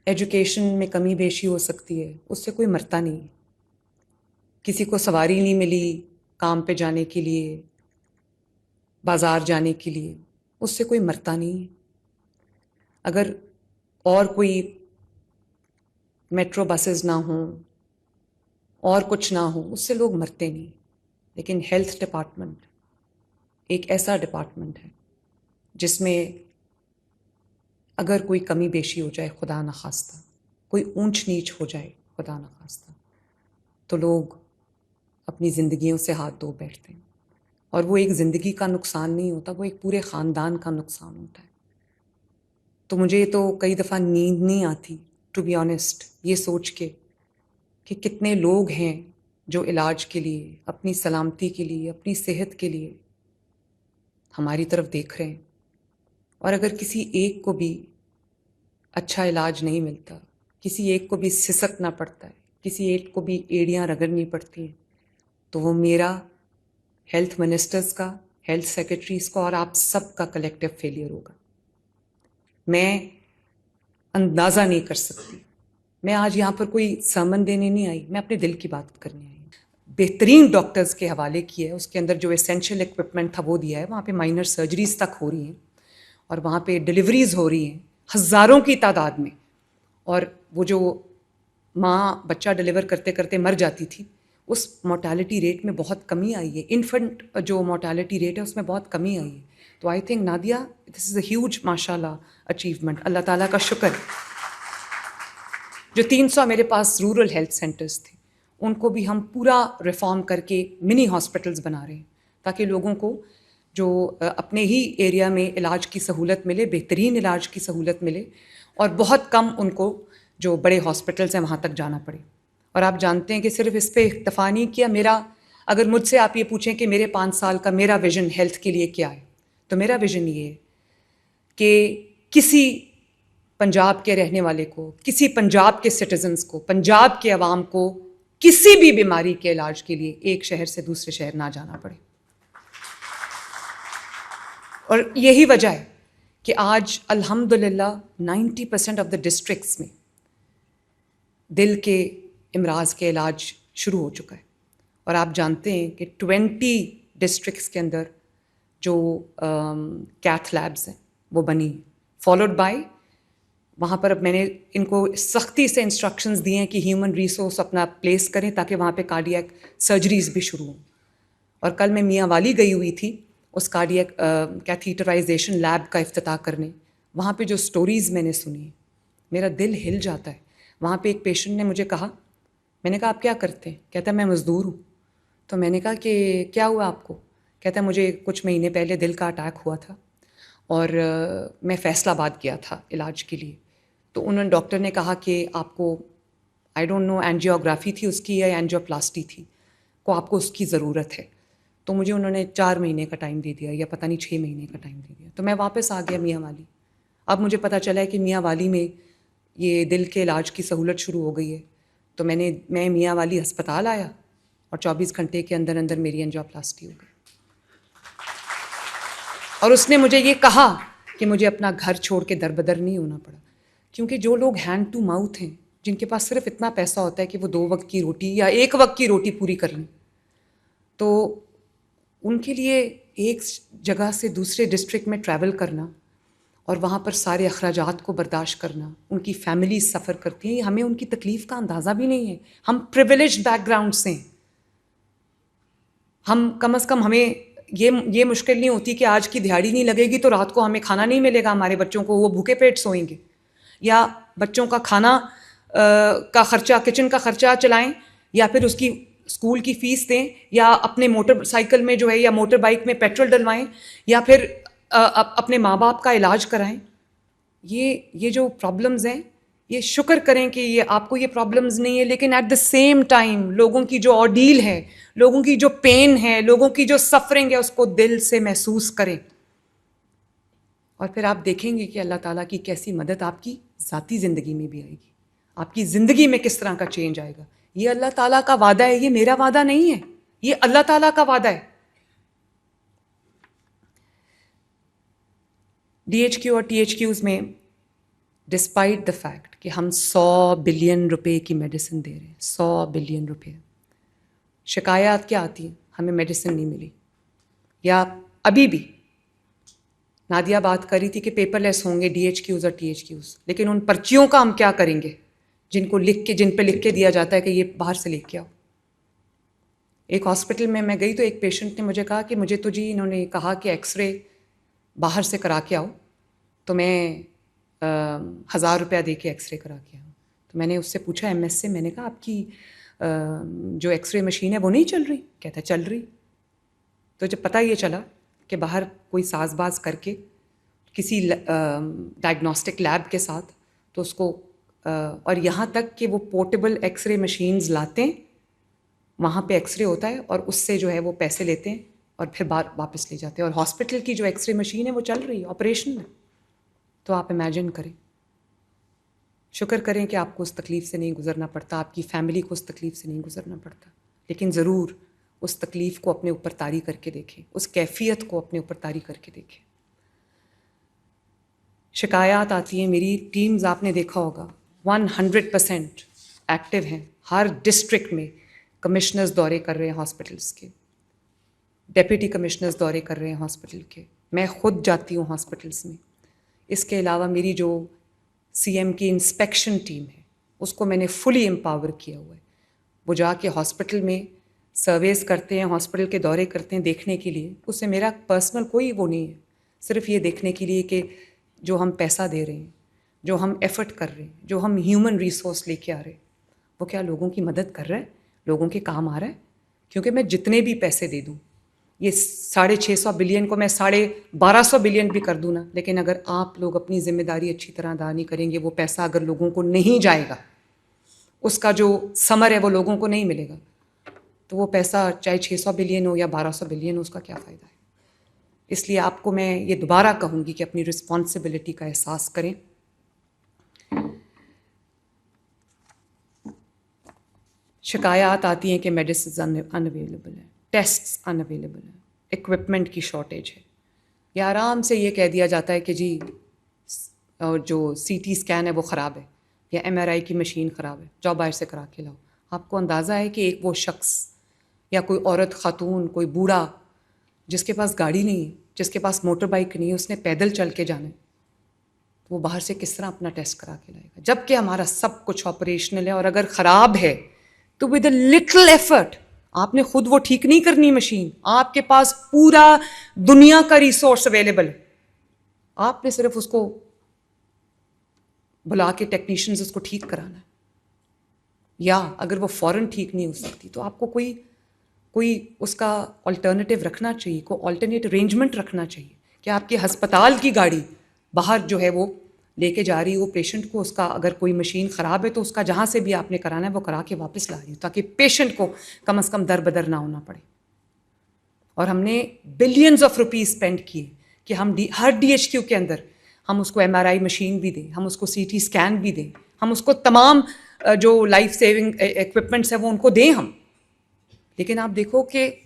Education میں کمی بیشی ہو سکتی ہے، اس سے کوئی مرتا نہیں ہے. کسی کو سواری نہیں ملی کام پہ جانے کے لیے، بازار جانے کے لیے، اس سے کوئی مرتا نہیں ہے. اگر اور کوئی میٹرو بسز نہ ہوں اور کچھ نہ ہو، اس سے لوگ مرتے نہیں. لیکن ہیلتھ ڈپارٹمنٹ ایک ایسا ڈپارٹمنٹ ہے جس میں اگر کوئی کمی بیشی ہو جائے، خدا نخواستہ کوئی اونچ نیچ ہو جائے، خدا نخواستہ، تو لوگ اپنی زندگیوں سے ہاتھ دھو بیٹھتے ہیں. اور وہ ایک زندگی کا نقصان نہیں ہوتا، وہ ایک پورے خاندان کا نقصان ہوتا ہے. تو مجھے تو کئی دفعہ نیند نہیں آتی، ٹو بی آنیسٹ، یہ سوچ کے کہ کتنے لوگ ہیں جو علاج کے لیے، اپنی سلامتی کے لیے، اپنی صحت کے لیے ہماری طرف دیکھ رہے ہیں. اور اگر کسی ایک کو بھی اچھا علاج نہیں ملتا، کسی ایک کو بھی سسکنا پڑتا ہے، کسی ایک کو بھی ایڑیاں رگڑنی پڑتی ہیں، تو وہ میرا، ہیلتھ منسٹرز کا، ہیلتھ سیکرٹریز کا اور آپ سب کا کلیکٹیو فیلئر ہوگا. میں اندازہ نہیں کر سکتی. میں آج یہاں پر کوئی سرمن دینے نہیں آئی، میں اپنے دل کی بات کرنے آئی ہوں. بہترین ڈاکٹرز کے حوالے کیا ہے، اس کے اندر جو اسینشیل اکوپمنٹ تھا وہ دیا ہے. وہاں پہ مائنر سرجریز تک ہو رہی ہیں اور وہاں پہ ڈلیوریز ہو رہی ہیں ہزاروں کی تعداد میں. اور وہ جو ماں بچہ ڈلیور کرتے کرتے مر جاتی تھی، اس مورٹیلٹی ریٹ میں بہت کمی آئی ہے. انفنٹ جو مورٹیلٹی ریٹ ہے اس میں بہت کمی آئی ہے. تو I think Nadia, this is a huge ماشاء اللہ اچیومنٹ. اللہ تعالیٰ کا شکر. جو 300 میرے پاس رورل ہیلتھ سینٹرز تھے، ان کو بھی ہم پورا ریفارم کر کے منی ہاسپٹلز بنا رہے ہیں تاکہ لوگوں کو جو اپنے ہی ایریا میں علاج کی سہولت ملے، بہترین علاج کی سہولت ملے، اور بہت کم ان کو جو بڑے ہاسپٹلز ہیں وہاں تک جانا پڑے. اور آپ جانتے ہیں کہ صرف اس پہ اکتفا نہیں کیا. میرا، اگر مجھ سے آپ یہ پوچھیں کہ میرے 5 سال کا میرا ویژن ہیلتھ کے لیے کیا ہے، تو میرا ویژن یہ ہے کہ کسی پنجاب کے رہنے والے کو، کسی پنجاب کے سٹیزنز کو، پنجاب کے عوام کو کسی بھی بیماری کے علاج کے لیے ایک شہر سے دوسرے شہر نہ جانا پڑے. اور یہی وجہ ہے کہ آج الحمدللہ 90% آف دا ڈسٹرکٹس میں دل کے امراض کے علاج شروع ہو چکا ہے. اور آپ جانتے ہیں کہ 20 ڈسٹرکٹس کے اندر جو کیتھ لیبز ہیں وہ بنی، فالوڈ بائی وہاں پر. اب میں نے ان کو سختی سے انسٹرکشنز دیے ہیں کہ ہیومن ریسورس اپنا پلیس کریں تاکہ وہاں پہ کارڈیاک سرجریز بھی شروع ہوں. اور کل میں میاں والی گئی ہوئی تھی اس کارڈیاک کیتھیٹرائزیشن لیب کا افتتاح کرنے. وہاں پہ جو سٹوریز میں نے سنی، میرا دل ہل جاتا ہے. وہاں پہ ایک پیشنٹ نے مجھے کہا، میں نے کہا آپ کیا کرتے ہیں؟ کہتا ہے میں مزدور ہوں. تو میں نے کہا کہ کیا ہوا آپ کو؟ کہتا ہے مجھے کچھ مہینے پہلے دل کا اٹیک ہوا تھا اور میں فیصل آباد گیا تھا علاج کے لیے. تو انہوں نے، ڈاکٹر نے کہا کہ آپ کو، آئی ڈونٹ نو اینجیوگرافی تھی اس کی یا اینجیوپلاسٹی تھی، کو آپ کو اس کی ضرورت ہے. تو مجھے انہوں نے 4 مہینے کا ٹائم دے دیا یا پتہ نہیں 6 مہینے کا ٹائم دے دیا. تو میں واپس آ گیا میاں والی. اب مجھے پتہ چلا ہے کہ میاں والی میں یہ دل کے علاج کی سہولت شروع ہو گئی ہے. تو میں میاں والی ہسپتال آیا اور 24 گھنٹے کے اندر اندر میری اینجیوپلاسٹی ہو گئی. اور اس نے مجھے یہ کہا کہ مجھے اپنا گھر چھوڑ کے در بدر نہیں ہونا پڑا. کیونکہ جو لوگ ہینڈ ٹو ماؤتھ ہیں، جن کے پاس صرف اتنا پیسہ ہوتا ہے کہ وہ 2 وقت کی روٹی یا 1 وقت کی روٹی پوری کر لیں، تو ان کے لیے ایک جگہ سے دوسرے ڈسٹرکٹ میں ٹریول کرنا اور وہاں پر سارے اخراجات کو برداشت کرنا، ان کی فیملیز سفر کرتی ہیں، ہمیں ان کی تکلیف کا اندازہ بھی نہیں ہے. ہم پریویلیجڈ بیک گراؤنڈ سے ہیں. ہم کم از کم، ہمیں یہ مشکل نہیں ہوتی کہ آج کی دہاڑی نہیں لگے گی تو رات کو ہمیں کھانا نہیں ملے گا ہمارے بچوں کو، وہ بھوکے پیٹ سوئیں گے. یا بچوں کا کھانا کا خرچہ، کچن کا خرچہ چلائیں، یا پھر اس کی اسکول کی فیس دیں، یا اپنے موٹر سائیکل میں جو ہے یا موٹر بائک میں پیٹرول ڈلوائیں، یا پھر اپنے ماں باپ کا علاج کرائیں. یہ جو پرابلمز ہیں، یہ شکر کریں کہ یہ آپ کو یہ پرابلمز نہیں ہے. لیکن ایٹ دا سیم ٹائم لوگوں کی جو آرڈیل ہے، لوگوں کی جو پین ہے، لوگوں کی جو سفرنگ ہے، اس کو دل سے محسوس کریں. اور پھر آپ دیکھیں گے کہ اللہ تعالیٰ کی کیسی مدد آپ کی ذاتی زندگی میں بھی آئے گی، آپ کی زندگی میں کس طرح کا چینج آئے گا. یہ اللہ تعالیٰ کا وعدہ ہے، یہ میرا وعدہ نہیں ہے، یہ اللہ تعالیٰ کا وعدہ ہے. ڈی ایچ کیو اور ٹی ایچ کیوز میں ڈسپائٹ دا فیکٹ کہ ہم 100 بلین روپے کی میڈیسن دے رہے ہیں, 100 بلین روپے. شکایات کیا آتی ہیں؟ ہمیں میڈیسن نہیں ملی. یا ابھی بھی نادیہ بات کر رہی تھی کہ پیپر لیس ہوں گے ڈی ایچ کیوز اور ٹی ایچ کیوز, لیکن ان پرچیوں کا ہم کیا کریں گے جن پہ لکھ کے دیا جاتا ہے کہ یہ باہر سے لے کے آؤ. ایک ہاسپٹل میں گئی تو ایک پیشنٹ نے مجھے کہا کہ مجھے تو جی انہوں نے کہا کہ ایکس رے باہر سے کرا کے آؤ, تو میں 1000 روپیہ دے کے ایکس رے کرا کے آؤں. تو میں نے اس سے پوچھا ایم ایس سے, میں نے کہا آپ کی جو ایکس رے مشین ہے وہ نہیں چل رہی؟ کہتا چل رہی. تو جب پتہ یہ چلا کہ باہر کوئی ساز باز کر کے کسی ڈائگنوسٹک لیب کے ساتھ, تو اس کو اور یہاں تک کہ وہ پورٹیبل ایکس رے مشینز لاتے ہیں, وہاں پہ ایکس رے ہوتا ہے اور اس سے جو ہے وہ پیسے لیتے ہیں اور پھر واپس لے جاتے ہیں. اور ہاسپٹل کی جو ایکس رے مشین ہے وہ چل رہی ہے, آپریشن ہے. تو آپ امیجن کریں, شکر کریں کہ آپ کو اس تکلیف سے نہیں گزرنا پڑتا, آپ کی فیملی کو اس تکلیف سے نہیں گزرنا پڑتا, لیکن ضرور اس تکلیف کو اپنے اوپر طاری کر کے دیکھیں, اس کیفیت کو اپنے اوپر طاری کر کے دیکھیں. شکایات آتی ہیں, میری ٹیمز آپ نے دیکھا ہوگا 100% ایکٹیو ہیں, ہر ڈسٹرکٹ میں کمشنرز دورے کر رہے ہیں ہاسپٹلس کے, ڈیپٹی کمشنرز دورے کر رہے ہیں ہاسپٹل کے, میں خود جاتی ہوں ہاسپٹلس میں. اس کے علاوہ میری جو سی ایم کی انسپیکشن ٹیم ہے اس کو میں نے فلی امپاور کیا ہوا ہے. وہ جا کے ہاسپٹل میں سرویز کرتے ہیں, ہاسپٹل کے دورے کرتے ہیں دیکھنے کے لیے. اس سے میرا پرسنل کوئی وہ نہیں ہے, صرف یہ دیکھنے کے لیے کہ جو ہم پیسہ دے رہے ہیں, جو ہم ایفرٹ کر رہے ہیں, جو ہم ہیومن ریسورس لے کے آ رہے ہیں, وہ کیا لوگوں کی مدد کر رہا ہے, لوگوں کے کام آ رہا ہے. کیونکہ میں جتنے بھی پیسے دے دوں, یہ 650 بلین کو میں 1250 بلین بھی کر دوں نا, لیکن اگر آپ لوگ اپنی ذمہ داری اچھی طرح ادا نہیں کریں گے, وہ پیسہ اگر لوگوں کو نہیں جائے گا, اس کا جو ثمر ہے وہ لوگوں کو نہیں ملے گا, تو وہ پیسہ چاہے 600 بلین ہو یا 1200 بلین ہو, اس کا کیا فائدہ ہے. اس لیے آپ کو میں یہ دوبارہ کہوں گی کہ اپنی رسپانسبلٹی کا احساس کریں. شکایات آتی ہیں کہ میڈیسنز ان اویلیبل ہیں, ٹیسٹس ان اویلیبل ہیں, اکوپمنٹ کی شارٹیج ہے. یا آرام سے یہ کہہ دیا جاتا ہے کہ جی جو سی ٹی اسکین ہے وہ خراب ہے, یا ایم آر آئی کی مشین خراب ہے, جاؤ باہر سے کرا کے لاؤ. آپ کو اندازہ ہے کہ ایک وہ شخص یا کوئی عورت, خاتون, کوئی بوڑھا جس کے پاس گاڑی نہیں ہے, جس کے پاس موٹر بائک نہیں ہے, اس نے پیدل چل کے جانا ہے, وہ باہر سے کس طرح اپنا ٹیسٹ کرا کے لائے گا, جب کہ ہمارا سب کچھ آپریشنل ہے. اور اگر خراب ہے تو ود اے لٹل ایفرٹ, آپ نے خود وہ ٹھیک نہیں کرنی مشین, آپ کے پاس پورا دنیا کا ریسورس اویلیبل ہے, آپ نے صرف اس کو بلا کے ٹیکنیشینز اس کو ٹھیک کرانا ہے. یا اگر وہ فوراً ٹھیک نہیں ہو سکتی تو آپ کو کوئی اس کا آلٹرنیٹیو رکھنا چاہیے, کوئی آلٹرنیٹ ارینجمنٹ رکھنا چاہیے کہ آپ کے ہسپتال کی گاڑی باہر جو ہے وہ لے کے جا رہی ہو پیشنٹ کو, اس کا اگر کوئی مشین خراب ہے تو اس کا جہاں سے بھی آپ نے کرانا ہے وہ کرا کے واپس لا رہی ہو, تاکہ پیشنٹ کو کم از کم در بدر نہ ہونا پڑے. اور ہم نے بلینز آف روپیز اسپینڈ کیے کہ ہم ہر ڈی ایچ کیو کے اندر ہم اس کو ایم آر آئی مشین بھی دیں, ہم اس کو سی ٹی اسکین بھی دیں, ہم اس کو تمام جو لائف سیونگ ایکوپمنٹس ہیں وہ ان کو دیں ہم. لیکن آپ دیکھو کہ